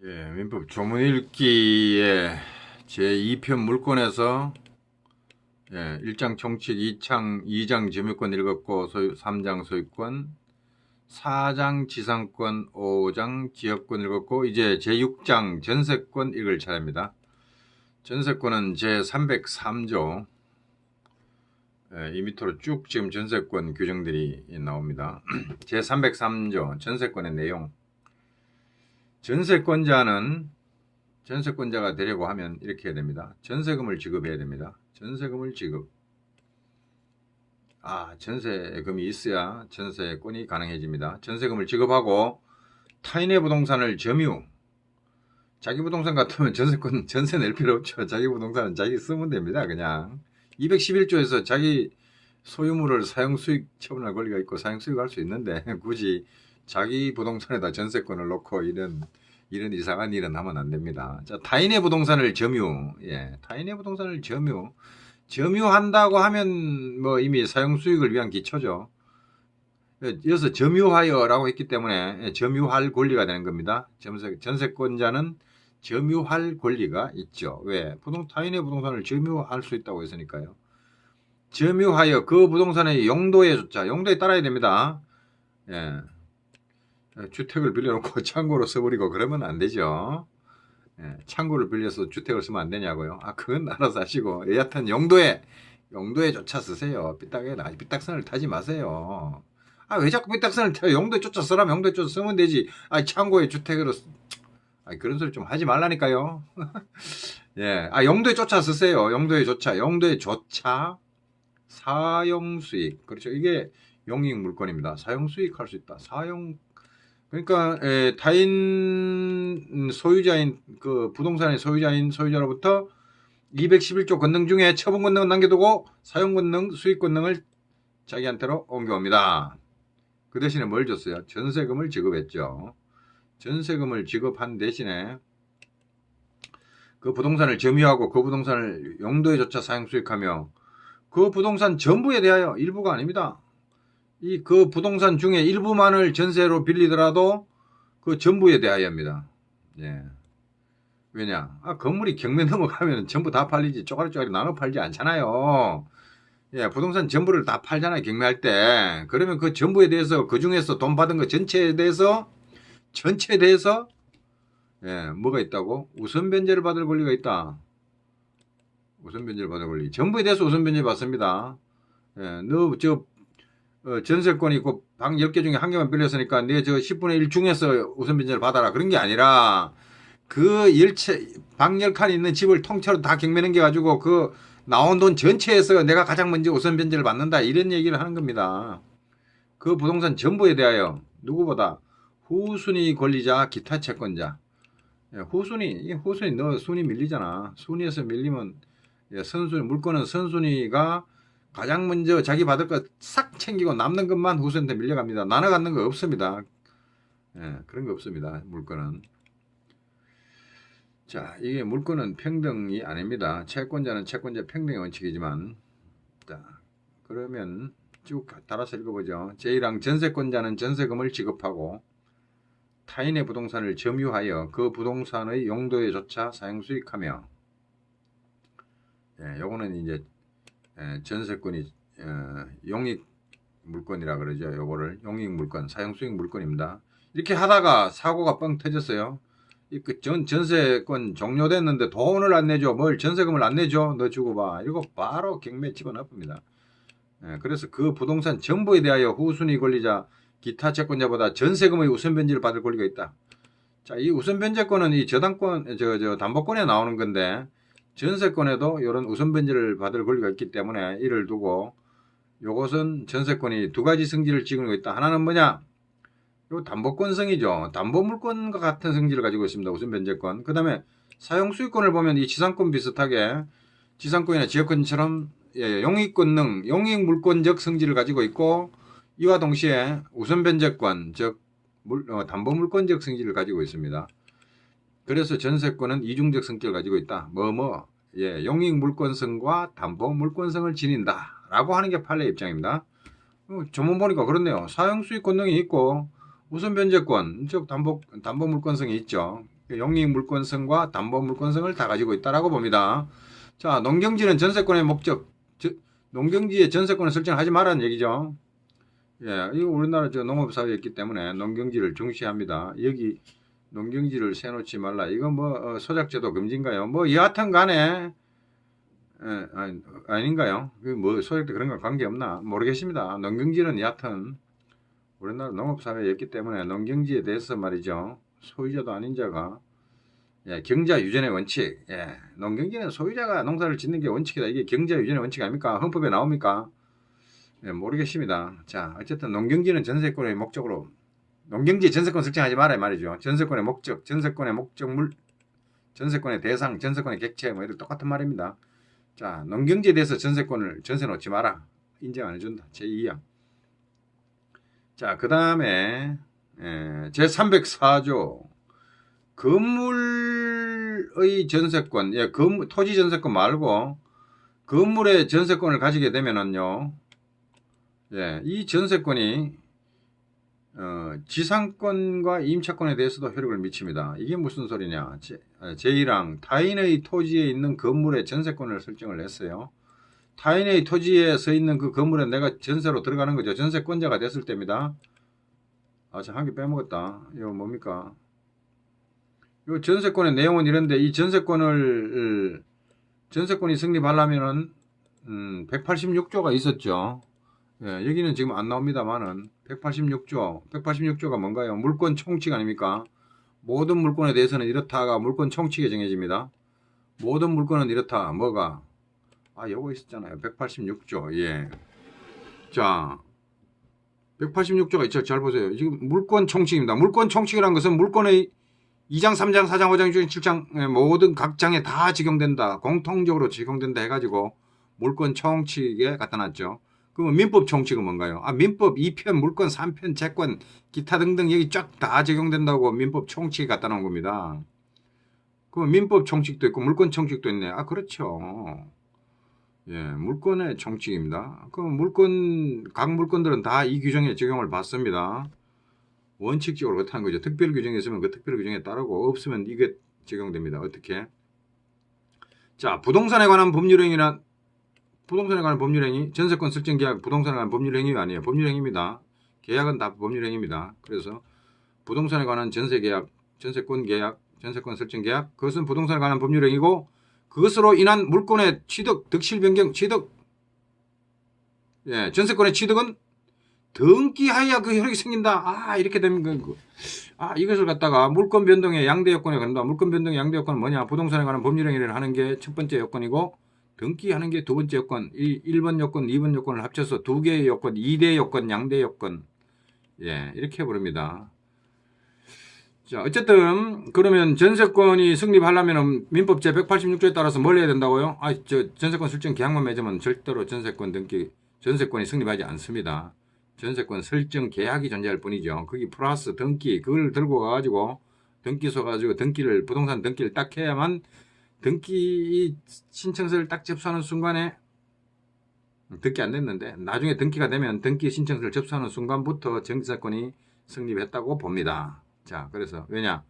예, 민법 조문 읽기의 제2편 물권에서 1장 총칙, 2장 점유권 읽었고 3장 소유권, 4장 지상권, 5장 지역권 읽었고 이제 제6장 전세권 읽을 차례입니다. 전세권은 제303조 이 밑으로 쭉 지금 전세권 규정들이 나옵니다. 제303조 전세권의 내용. 전세권자가 되려고 하면 이렇게 해야 됩니다. 전세금을 지급해야 됩니다. 전세금을 지급. 전세금이 있어야 전세권이 가능해집니다. 전세금을 지급하고 타인의 부동산을 점유. 자기 부동산 같으면 전세 낼 필요 없죠. 자기 부동산은 자기 쓰면 됩니다. 그냥 211조에서 자기 소유물을 사용수익 처분할 권리가 있고 사용수익할 수 있는데 굳이 자기 부동산에다 전세권을 놓고 이런 이상한 일은 하면 안 됩니다. 자, 타인의 부동산을 점유. 타인의 부동산을 점유한다고 하면 뭐 이미 사용수익을 위한 기초죠. 이어서 점유하여라고 했기 때문에 점유할 권리가 되는 겁니다. 전세권자는 점유할 권리가 있죠. 왜? 타인의 부동산을 점유할 수 있다고 했으니까요. 점유하여 그 부동산의 용도에 따라야 됩니다. 주택을 빌려놓고 창고로 써버리고 그러면 안 되죠. 창고를 빌려서 주택을 쓰면 안 되냐고요. 그건 알아서 하시고 여하튼 용도에조차 쓰세요. 삐딱선을 타지 마세요. 왜 자꾸 삐딱선을 타요? 용도에 쫓아 쓰라면 용도에 쫓아 쓰면 되지. 창고에 주택으로 그런 소리 좀 하지 말라니까요. 용도에 쫓아 쓰세요. 용도에조차 사용수익. 그렇죠. 이게 용익 물권입니다. 사용수익 할 수 있다. 그러니까 타인 소유자인 그 부동산의 소유자로부터 211조 권능 중에 처분 권능은 남겨두고 사용 권능, 수익 권능을 자기한테로 옮겨옵니다. 그 대신에 뭘 줬어요? 전세금을 지급했죠. 전세금을 지급한 대신에 그 부동산을 점유하고 그 부동산을 용도에조차 사용 수익하며 그 부동산 전부에 대하여 일부가 아닙니다. 그 부동산 중에 일부만을 전세로 빌리더라도 그 전부에 대하여입니다. 왜냐? 건물이 경매 넘어가면 전부 다 팔리지 쪼가리 나눠 팔지 않잖아요. 부동산 전부를 다 팔잖아요. 경매할 때. 그러면 그 전부에 대해서 그 중에서 돈 받은 거 전체에 대해서 뭐가 있다고? 우선 변제를 받을 권리가 있다. 우선 변제를 받을 권리. 전부에 대해서 우선 변제 받습니다. 전세권이 있고 방 10개 중에 한 개만 빌렸으니까 내 10분의 1 중에서 우선 변제를 받아라. 그런 게 아니라 방 10칸 있는 집을 통째로 다 경매 넘겨가지고 그 나온 돈 전체에서 내가 가장 먼저 우선 변제를 받는다. 이런 얘기를 하는 겁니다. 그 부동산 전부에 대하여 누구보다 후순위 권리자 기타 채권자. 후순위 너 순위 밀리잖아. 순위에서 밀리면 물건은 선순위가 가장 먼저 자기 받을 거 싹 챙기고 남는 것만 후순위한테 밀려갑니다. 나눠 갖는 거 없습니다. 그런 거 없습니다. 물건은. 자, 이게 물건은 평등이 아닙니다. 채권자는 채권자 평등의 원칙이지만, 자, 그러면 쭉 따라서 읽어보죠. 제1항 전세권자는 전세금을 지급하고 타인의 부동산을 점유하여 그 부동산의 용도에조차 사용수익하며, 요거는 이제 전세권이 용익 물건이라 그러죠. 요거를 용익 물건, 사용수익 물건입니다. 이렇게 하다가 사고가 뻥 터졌어요. 전세권 종료됐는데 돈을 안 내줘. 뭘 전세금을 안 내줘. 너 주고 봐. 이거 바로 경매 집어넣습니다. 그래서 그 부동산 전부에 대하여 후순위 권리자 기타 채권자보다 전세금의 우선 변제를 받을 권리가 있다. 자, 이 우선 변제권은 이 담보권에 나오는 건데 전세권에도 이런 우선 변제를 받을 권리가 있기 때문에 이를 두고 요것은 전세권이 두 가지 성질을 지니고 있다. 하나는 뭐냐? 요 담보권성이죠. 담보물권과 같은 성질을 가지고 있습니다. 우선 변제권. 그 다음에 사용수익권을 보면 이 지상권 비슷하게 지상권이나 지역권처럼 용익권능, 용익물권적 성질을 가지고 있고 이와 동시에 우선 변제권, 즉 담보물권적 성질을 가지고 있습니다. 그래서 전세권은 이중적 성격을 가지고 있다. 용익물권성과 담보물권성을 지닌다. 라고 하는 게 판례 입장입니다. 조문 보니까 그렇네요. 사용수익 권능이 있고 우선 변제권, 즉 담보물권성이 있죠. 용익 물권성과 담보 물권성을 다 가지고 있다라고 봅니다. 자, 농경지는 전세권의 목적, 농경지의 전세권을 설정하지 말라는 얘기죠. 예, 이거 우리나라 농업사회였기 때문에 농경지를 중시합니다. 여기 농경지를 세놓지 말라. 이건 뭐 소작제도 금지인가요? 뭐 여하튼 간에 아닌가요? 그 뭐 소작제 그런 거 관계없나 모르겠습니다. 농경지는 여하튼 우리나라 농업사회였기 때문에 농경지에 대해서 말이죠. 소유자도 아닌 자가 예, 경자 유전의 원칙. 예, 농경지는 소유자가 농사를 짓는 게 원칙이다. 이게 경자 유전의 원칙 아닙니까? 헌법에 나옵니까? 예, 모르겠습니다. 자, 어쨌든 농경지는 전세권의 목적으로 농경지 전세권 설정하지 말아야 말이죠. 전세권의 목적, 전세권의 목적물, 전세권의 대상, 전세권의 객체 뭐 이런 똑같은 말입니다. 자, 농경지에 대해서 전세 놓지 마라. 인정 안 해준다. 제2항. 자, 그 다음에 제304조 건물의 전세권, 예, 토지 전세권 말고 건물의 전세권을 가지게 되면은요, 예, 이 전세권이 지상권과 임차권에 대해서도 효력을 미칩니다. 이게 무슨 소리냐? 제1항 타인의 토지에 있는 건물의 전세권을 설정을 했어요. 타인의 토지에 서 있는 그 건물에 내가 전세로 들어가는 거죠. 전세권자가 됐을 때입니다. 아, 저 한 개 빼먹었다. 이거 뭡니까? 이 전세권의 내용은 이런데 이 전세권이 성립하려면은 186조가 있었죠. 예, 여기는 지금 안 나옵니다만은 186조가 뭔가요? 물권 총칙 아닙니까? 모든 물권에 대해서는 이렇다가 물권 총칙에 정해집니다. 모든 물권은 이렇다. 뭐가? 아, 요거 있었잖아요. 186조. 예. 자, 186조가 있죠. 잘 보세요. 지금 물권 총칙입니다. 물권 총칙이라는 것은 물권의 2장, 3장, 4장, 5장 중에 7장 모든 각 장에 다 적용된다. 공통적으로 적용된다 해가지고 물권 총칙에 갖다 놨죠. 그러면 민법 총칙은 뭔가요? 아, 민법 2편, 물권 3편, 채권, 기타 등등 여기 쫙 다 적용된다고 민법 총칙에 갖다 놓은 겁니다. 그럼 민법 총칙도 있고 물권 총칙도 있네. 아, 그렇죠. 예, 물권의 총칙입니다. 그럼 각 물권들은 다 이 규정에 적용을 받습니다. 원칙적으로 어떻게 하는 거죠? 특별 규정이 있으면 그 특별 규정에 따르고 없으면 이게 적용됩니다. 어떻게? 자, 부동산에 관한 법률행위나 부동산에 관한 법률행위, 전세권 설정 계약, 부동산에 관한 법률행위가 아니에요. 법률행위입니다. 계약은 다 법률행위입니다. 그래서 부동산에 관한 전세계약, 전세권 계약, 전세권 설정 계약, 그것은 부동산에 관한 법률행위고 그것으로 인한 물권의 취득, 득실 변경, 취득, 예, 전세권의 취득은 등기하여야 그 효력이 생긴다. 아, 이렇게 되면 이것을 갖다가 물권 변동의 양대 요건에 간다. 물권 변동의 양대 요건은 뭐냐? 부동산에 관한 법률행위를 하는 게 첫 번째 요건이고 등기하는 게 두 번째 요건. 1번 요건, 2번 요건을 합쳐서 두 개의 요건, 2대 요건, 양대 요건. 예, 이렇게 부릅니다. 자, 어쨌든 그러면 전세권이 성립하려면 민법 제 186조에 따라서 뭘 해야 된다고요? 전세권 설정 계약만 맺으면 절대로 전세권이 성립하지 않습니다. 전세권 설정 계약이 존재할 뿐이죠. 거기 플러스 등기, 그걸 들고 가가지고 등기소 가지고 부동산 등기를 딱 해야만 등기 신청서를 딱 접수하는 순간에 등기 안 됐는데 나중에 등기가 되면 등기 신청서를 접수하는 순간부터 전세권이 성립했다고 봅니다. 자, 그래서 왜냐?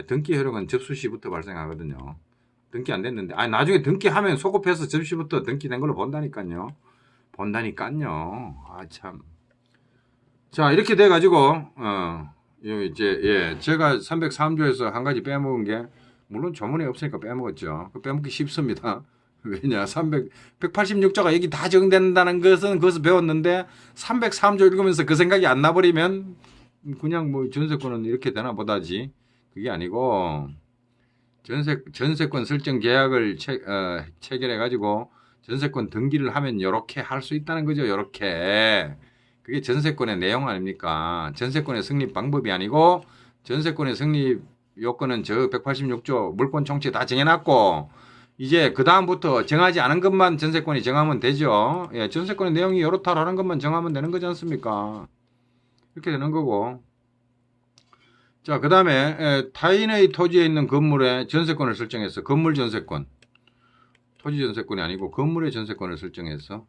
등기 효력은 접수 시부터 발생하거든요. 등기 안 됐는데 나중에 등기하면 소급해서 접수부터 등기된 걸로 본다니까요. 아, 참. 자, 이렇게 돼 가지고 제가 303조에서 한 가지 빼먹은 게 물론 조문에 없으니까 빼먹었죠. 빼먹기 쉽습니다. 왜냐? 186조가 여기 다 적용된다는 것은 거기서 배웠는데 303조 읽으면서 그 생각이 안 나버리면 그냥 뭐 전세권은 이렇게 되나 보다지. 그게 아니고 전세권 설정 계약을 체결해 가지고 전세권 등기를 하면 이렇게 할 수 있다는 거죠. 이렇게. 그게 전세권의 내용 아닙니까? 전세권의 성립 방법이 아니고 전세권의 성립 요건은 저 186조 물권 총칙 다 정해놨고 이제 그 다음부터 정하지 않은 것만 전세권이 정하면 되죠. 예, 전세권의 내용이 이렇다라는 것만 정하면 되는 거지 않습니까? 이렇게 되는 거고. 자, 그 다음에 타인의 토지에 있는 건물에 전세권을 설정해서 건물 전세권, 토지 전세권이 아니고 건물의 전세권을 설정해서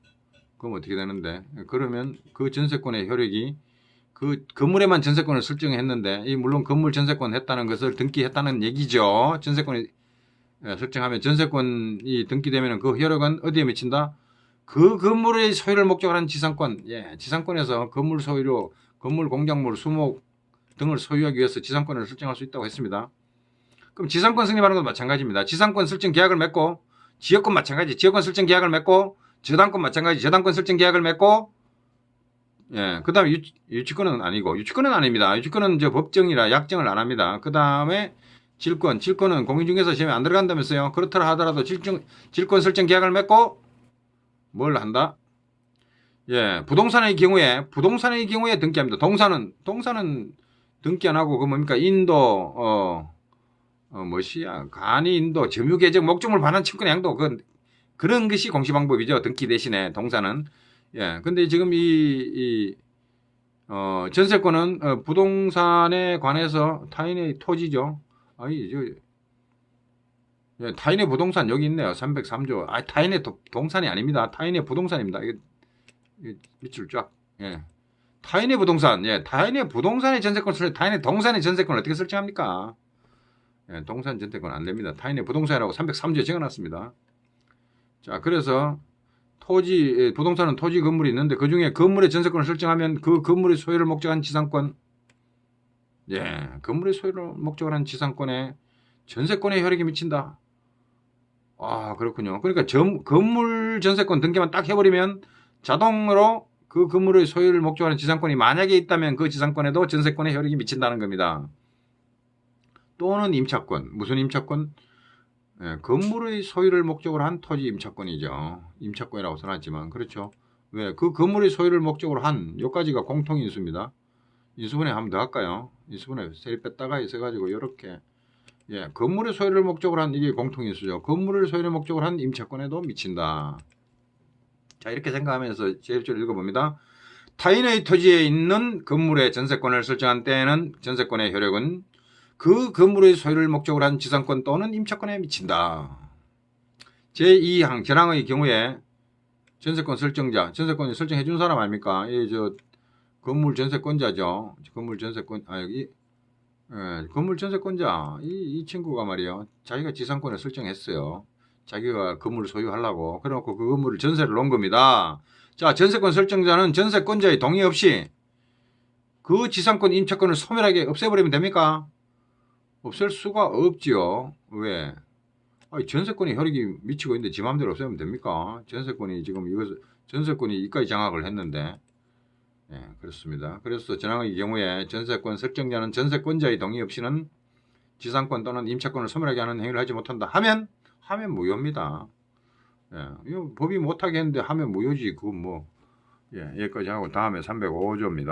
그럼 어떻게 되는데? 그러면 그 전세권의 효력이 그 건물에만 전세권을 설정했는데 이 물론 건물 전세권 했다는 것을 등기했다는 얘기죠. 전세권이 설정하면 전세권이 등기되면 그 효력은 어디에 미친다? 그 건물의 소유를 목적으로 하는 지상권, 지상권에서 건물 소유로 건물, 공작물, 수목 등을 소유하기 위해서 지상권을 설정할 수 있다고 했습니다. 그럼 지상권 승립하는 것도 마찬가지입니다. 지상권 설정 계약을 맺고 지역권 마찬가지, 지역권 설정 계약을 맺고 저당권 마찬가지, 저당권 설정 계약을 맺고 그 다음에 유치권은 아니고, 유치권은 아닙니다. 유치권은 저 법정이라 약정을 안 합니다. 그 다음에 질권은 공인중개사 시험에 안 들어간다면서요. 그렇더라 하더라도 질권 설정 계약을 맺고 뭘 한다? 부동산의 경우에 등기합니다. 동산은 등기 안 하고, 그 뭡니까? 인도, 간이 인도, 점유계정, 목적물 반환 채권의 양도, 그런 것이 공시방법이죠. 등기 대신에 동산은. 근데 지금 전세권은 부동산에 관해서 타인의 토지죠. 타인의 부동산 여기 있네요. 303조. 타인의 동산이 아닙니다. 타인의 부동산입니다. 이게 밑줄 쫙. 타인의 부동산. 타인의 부동산의 전세권, 타인의 동산의 전세권을 어떻게 설정합니까? 동산 전세권 안 됩니다. 타인의 부동산이라고 303조에 적어놨습니다. 자, 그래서 부동산은 토지 건물이 있는데 그 중에 건물의 전세권을 설정하면 그 건물의 소유를 목적한 지상권, 건물의 소유를 목적으로 한 지상권에 전세권의 효력이 미친다. 그렇군요. 그러니까 건물 전세권 등기만 딱 해버리면 자동으로 그 건물의 소유를 목적으로 하는 지상권이 만약에 있다면 그 지상권에도 전세권의 효력이 미친다는 겁니다. 또는 임차권. 무슨 임차권? 건물의 소유를 목적으로 한 토지 임차권이죠. 임차권이라고 써놨지만 그렇죠. 왜? 그 건물의 소유를 목적으로 한 요까지가 공통인수입니다. 인수분해 한번 더 할까요? 인수분해 세리 뺐다가 있어가지고 이렇게 건물의 소유를 목적으로 한 이게 공통인수죠. 건물의 소유를 목적으로 한 임차권에도 미친다. 자, 이렇게 생각하면서 제일 줄 읽어봅니다. 타인의 토지에 있는 건물의 전세권을 설정한 때에는 전세권의 효력은 그 건물의 소유를 목적으로 한 지상권 또는 임차권에 미친다. 제2항 전항의 경우에 전세권 설정자, 전세권을 설정해 준 사람 아닙니까? 건물 전세권자죠. 건물 전세권, 건물 전세권자. 이 친구가 말이요. 자기가 지상권을 설정했어요. 자기가 건물을 소유하려고. 그래놓고 그 건물을 전세를 놓은 겁니다. 자, 전세권 설정자는 전세권자의 동의 없이 그 지상권 임차권을 소멸하게 없애버리면 됩니까? 없앨 수가 없지요. 왜? 전세권이 효력이 미치고 있는데 지 마음대로 없애면 됩니까? 전세권이 이까지 장악을 했는데. 그렇습니다. 그래서 전항의 경우에 전세권 설정자는 전세권자의 동의 없이는 지상권 또는 임차권을 소멸하게 하는 행위를 하지 못한다. 하면 무효입니다. 이거 법이 못하게 했는데 하면 무효지. 여기까지 하고 다음에 305조입니다.